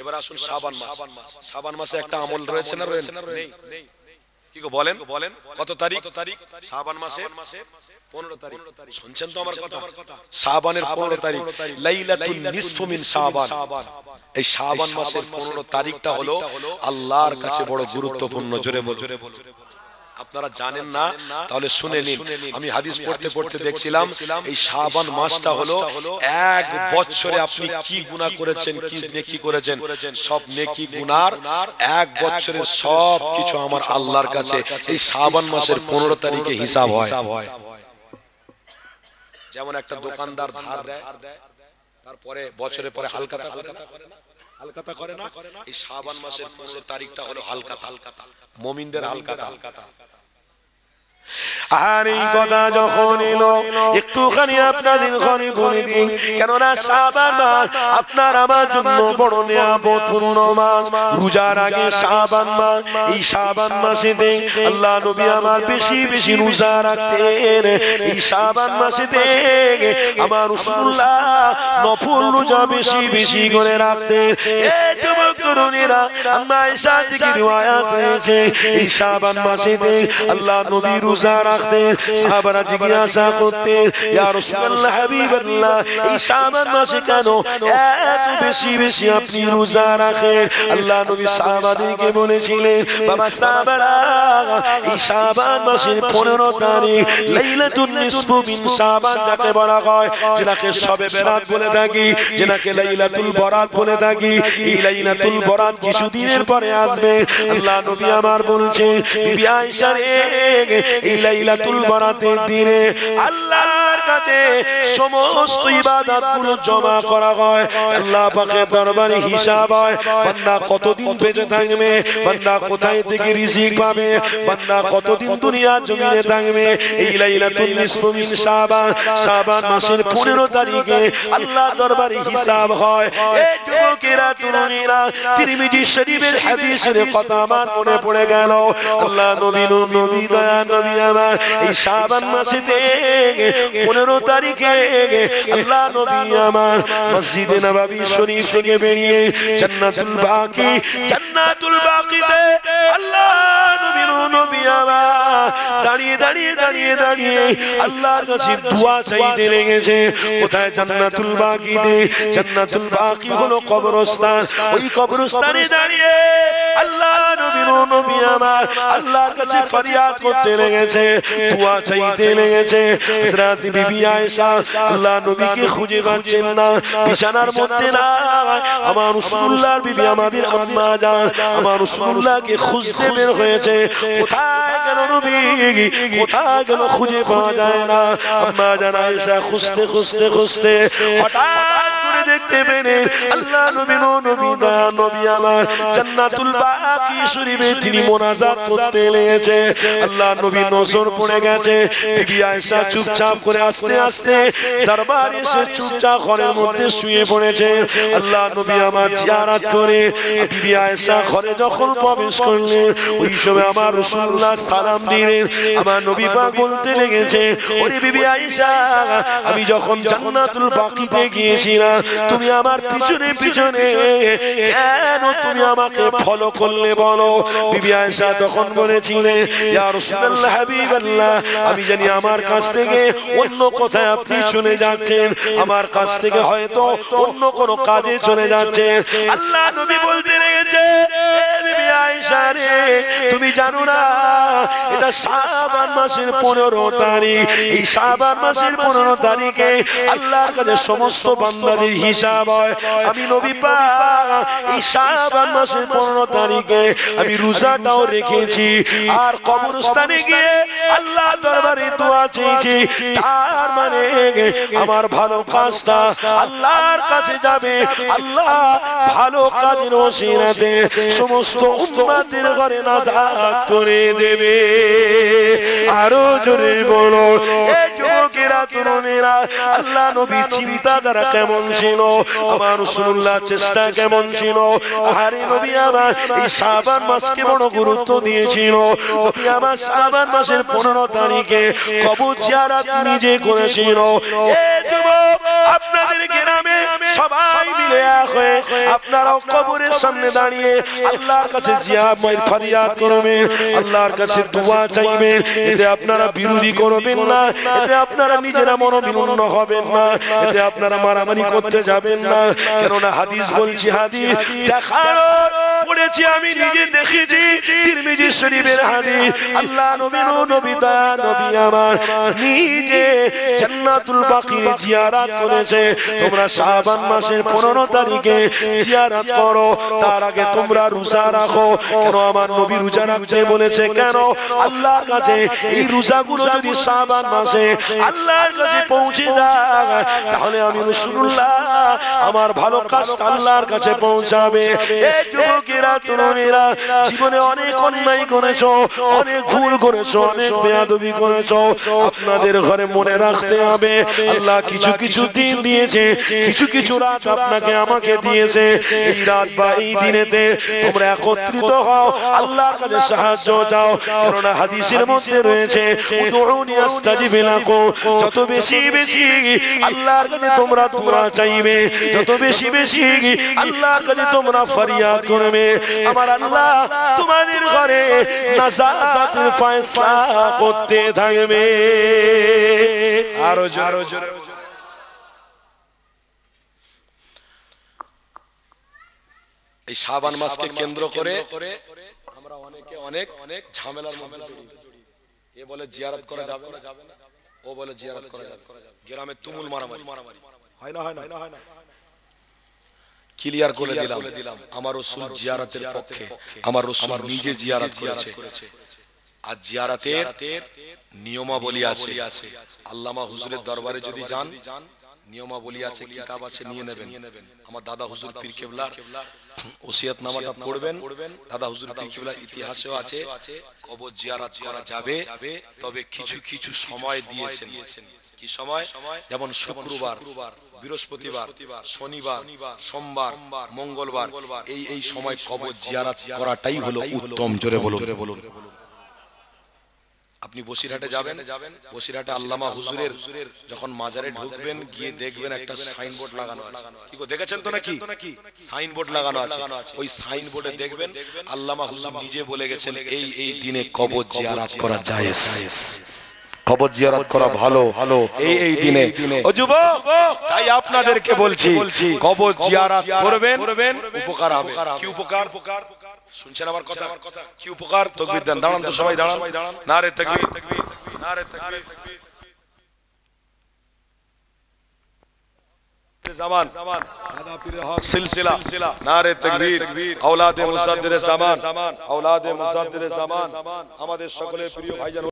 এবার আসুন শাবান মাস। শাবান মাসে একটা আমল রয়েছে না নেই? কি গো বলেন, কত তারিখ? শাবান মাসের 15 তারিখ। শুনছেন তো আমার কথা? শাবানের 15 তারিখ লাইলাতুন নিসফু মিন শাবান। এই শাবান মাসের 15 তারিখটা হলো আল্লাহর কাছে বড় গুরুত্বপূর্ণ। জোরে বলুন। আপনারা জানেন না? তাহলে শুনে নিন। আমি হাদিস পড়তে পড়তে দেখছিলাম এই শাবান মাসটা হলো এক বছরে আপনি কি গুনাহ করেছেন, কি নেকি করেছেন, সব নেকি গুনার এক বছরের সব কিছু আমার আল্লাহর কাছে এই শাবান মাসের 15 তারিখে হিসাব হয়। যেমন একটা দোকানদার ধার দেয়, তারপরে বছরের পরে হালকাতা করে না, হালকাতা করে না, এই শাবান মাসের 15 তারিখটা হলো হালকাতা, মুমিনদের হালকাতা। আর এই কথা যখন এলো একটুখানি আপনাদের ঘরে বলে দিই, কেননা শাবান মাস আপনার আমার জন্য বড় নিয়ামতপূর্ণ মাস। রোজার আগে শাবান মাস, এই শাবান মাসেতে আল্লাহ নবী আমার বেশি বেশি রোজা রাখতেন। এই শাবান মাসেতে আমার রাসূলুল্লাহ নফল রোজা বেশি বেশি করে রাখতেন। এই যুবক তরুণীরা, আম্মা আয়েশা থেকে riwayat রয়েছে এই শাবান মাসেতে আল্লাহ নবী রোজা রাখতেন। সাহাবারা জিজ্ঞাসা করতেন, ইয়া রাসূলুল্লাহ হাবিবাল্লাহ, এই শাবান মাসে কেন এত বেশি বেশি আপনি রোজা রাখেন? আল্লাহ নবী সাহাবাদেরকে বলেছিলেন, বাবা সাহাবারা, এই শাবান মাসের 15 তারিখ লাইলাতুন নিসফু মিন শাবান যাকে বলা হয়, যেটাকে শবে বেরাত বলে থাকি, যেটাকে লাইলাতুল বরাত বলে থাকি, এই লাইলাতুল বরাত কিছুদিনের পরে আসবে। আল্লাহ নবী আমার বলছেন, বিবি আয়েশা রে, এই লাইলাতুল বরাতের দিনে আল্লাহর কাছে সমস্ত ইবাদতগুলো জমা করা হয়। আল্লাহ পাকের দরবারে হিসাব হয়, বান্দা কতদিন বেঁচে থাকবে, বান্দা কোথায় থেকে রিজিক পাবে, বান্দা কতদিন দুনিয়া জমিনে থাকবে। এই লাইলাতুন নিসফু মিন শাবান, শাবান মাসের 15 তারিখে আল্লাহ দরবারে হিসাব হয়। এই যুবকেরা তরুণীরা, তিরমিজি শরীফের হাদিসের কথা আমার মনে পড়ে গেল। আল্লাহ নবী দয়া নবী আমার এই শাবান মাসেতে 15 তারিখে আল্লাহ নবী আমার মসজিদে নববী শরীফ থেকে বেরিয়ে জান্নাতুল বাকিতে আল্লাহ নবী আমার দাঁড়িয়ে দাঁড়িয়ে দাঁড়িয়ে দাঁড়িয়ে আল্লাহর কাছে দোয়া চাইতে লেগেছে। কোথায়? জান্নাতুল বাকিতে। জান্নাতুল বাকি হলো কবরস্থান। ওই কবরস্থানে দাঁড়িয়ে আল্লাহ নবী আমার আল্লাহর কাছে ফরিয়াদ করতে লেগেছে, দোয়া চাইতে লেগেছে। হযরত বিবি আয়েশা আল্লাহ নবীকে খুঁজে পাচ্ছেন না, বিছানার মধ্যে না। আমার রাসূলুল্লাহর বিবি আমাদের আম্মা জান আমার রাসূলুল্লাহকে খুঁজতে বের হয়েছে। কোথায় গেল নবী, কোথায় গেল, খুঁজে পাওয়া যায় না। আম্মা জান আয়েশা খুঁজতে খুঁজতে খুঁজতে হঠাৎ করে দেখতে পেলেন আল্লাহ নবী আমার জান্নাতুল বাকি শরীফে তিনি মোনাজাত করতে লেগেছে। আল্লাহ নবী নজর পড়ে গেছে। বিবি আয়েশা চুপচাপ করে আস্তে আস্তে দরবারে এসে চুপচাপ ঘরের মধ্যে শুয়ে পড়েছে। আল্লাহ নবী আমার জিয়ারত করে বিবি আয়েশা ঘরে যখন প্রবেশ করলেন, ওই সময় আমার রাসূলুল্লাহ সালাম দিলেন। আমার নবী পাক বলতে লেগেছে, ওরে বিবি আয়েশা, আমি যখন জান্নাতুল বাকিতে গিয়েছিলাম, তুমি আমার পিছনে পিছনে কেন তুমি আমাকে ফলো করলে বলো? বিবি আয়েশা তখন বলেছিলেন, ইয়া রাসূলুল্লাহ হাবিবাল্লাহ, আমি জানি আমার কাছ থেকে অন্য কোথায় আপনি চলে যাচ্ছেন, আমার কাছ থেকে হয়তো অন্য কোনো কাজে চলে যাচ্ছেন। আল্লাহ নবী বলতে লেগেছে, এ বিবি আয়েশা রে, তুমি জানো না এটা শাবান মাসের 15 তারিখ। এই শাবান মাসের 15 তারিখে আল্লাহর কাছে সমস্ত বান্দাদের হিসাব হয়। আমি নবী পাক এই শাবান মাসের 15 তারিখে আমি রোজাটাও রেখেছি, আর কবরস্থানে গিয়ে আল্লাহ দরবারে দোয়া চেয়েছি। তার মানে আমার ভালো কাজটা আল্লাহর কাছে যাবে, আল্লাহ ভালো কাজের ওসিলাতে সমস্ত উম্মতের ঘরে নাজাত করে দেবে। আরো জোরে বলো, এই যুবক যুবকেরা তরুণেরা আল্লাহ নবী চিন্তাধারা কেমন ছিল, আমার রাসূলুল্লাহ চেষ্টা কেমন ছিল। আরে নবী আমার এই শাবান মাসকে বড় গুরুত্ব দিয়েছিল। নবী আমার শাবান মাসের 15 তারিখে কবর জিয়ারত নিজে করেছিল। এ যুবক, আপনাদের গ্রামে সবাই মিলে এক হয়ে আপনারাও কবরের সামনে দাঁড়িয়ে আল্লাহর কাছে জিয়ারত ফরিয়াদ করবেন, আল্লাহর কাছে দোয়া চাইবেন। এতে আপনারা বিরোধী করবেন না, এতে আপনারা নিজেরা মনোবিনম্র হবেন না, এতে আপনারা মারামারি করতে যাবেন না। কেননা হাদিস বলছি, হাদিস দেখানো পড়েছি, আমি নিজে দেখেছি, তিরমিজি শরীফের হাদিস। আল্লাহ নবী আমার নিজে জান্নাতুল বাকির জিয়ারত করেছে। তোমরা শাবান মাসের 15 তারিখে জিয়ারত করো, তার আগে তোমরা রোজা রাখো। কেন আমার নবী রোজা রাখতে বলেছে? কেন? আল্লাহর কাছে এই রোজাগুলো যদি শাবান মাসে আল্লাহর কাছে পৌঁছে যায়, তাহলে আমি রাসূলুল্লাহ আমার ভালো কাজ আল্লাহর কাছে পৌঁছাবে। এই যুবকেরা তরুণেরা জীবনে অনেক অন্যায় করেছো, অনেক ভুল করেছো, অনেক বেয়াদবি করেছো। আপনাদের ঘরে মনে রাখতে হবে, আল্লাহ কিছু কিছু দিন দিয়েছে, কিছু কিছু রাত আপনাকে আমাকে দিয়েছে। এই রাত বা এই দিনেতে তোমরা একত্রিত হও, আল্লাহর কাছে সাহায্য চাও। কেননা হাদিসের মধ্যে রয়েছে, উদউনি আস্তাজিব লাকুম, যত বেশি বেশি আল্লাহর কাছে তোমরা দোয়া চাইবে, যত বেশি বেশি আল্লাহর কাছে তোমরা ফরিয়াদ করবে, আমার আল্লাহ তোমাদের ঘরে নাজাতের ফয়সালা করতে থাকবে। আরো জোরে। এই শাবান মাসকে কেন্দ্র করে আমরা অনেকে অনেক ঝামেলার মধ্যে জড়িত। এ বলে জিয়ারত করা যাবে না, ও বলে জিয়ারত করা যাবে। গ্রামে তুমুল মারামারি হয় না। ক্লিয়ার করে দিলাম, আমার রাসূল জিয়ারতের পক্ষে, আমার রাসূল নিজে জিয়ারত করেছে। আর জিয়ারতের নিয়মাবলী আছে। আল্লামা হুজুরের দরবারে যদি যান, নিয়মাবলী আছে, কিতাব আছে, নিয়ে নেবেন। আমার দাদা হুজুর পীর কেবলার ওসিয়তনামাটা পড়বেন। দাদা হুজুর পীর কেবলার ইতিহাসেও আছে কবর জিয়ারত করা যাবে, তবে কিছু কিছু সময় দিয়েছেন। কি সময়? যেমন শুক্রবার, বৃহস্পতিবার, শনিবার, সোমবার, মঙ্গলবার, এই সময় কবর জিয়ারত করাটাই হলো উত্তম। জোরে বলুন। আপনি বসিরহাটে যাবেন, বসিরহাটে আল্লামা হুজুরের যখন মাজারে ঢুকবেন, গিয়ে দেখবেন একটা সাইনবোর্ড লাগানো আছে। কি গো, দেখেছেন তো নাকি? সাইনবোর্ড লাগানো আছে। ওই সাইনবোর্ডে দেখবেন আল্লামা হুজুর নিজে বলে গেছেন, এই দিনে কবর জিয়ারত করা জায়েজ, কবর জিয়ারত করা ভালো এই দিনে। ও যুবক, তাই আপনাদেরকে বলছি, কবর জিয়ারত করবেন, উপকার হবে। কি উপকার? শুনছেন আমার কথা? কি উপকার? তাকবীর দেন। দাঁড়ান তো সবাই, দাঁড়ান। নারে তাকবীর, নারে তাকবীর। জামান দাদা পীরের হক সিলসিলা, নারে তাকবীর। আওলাদে মুসাদ্দিরে জামান, আওলাদে মুসাদ্দিরে জামান, আমাদের সকলের প্রিয় ভাইজান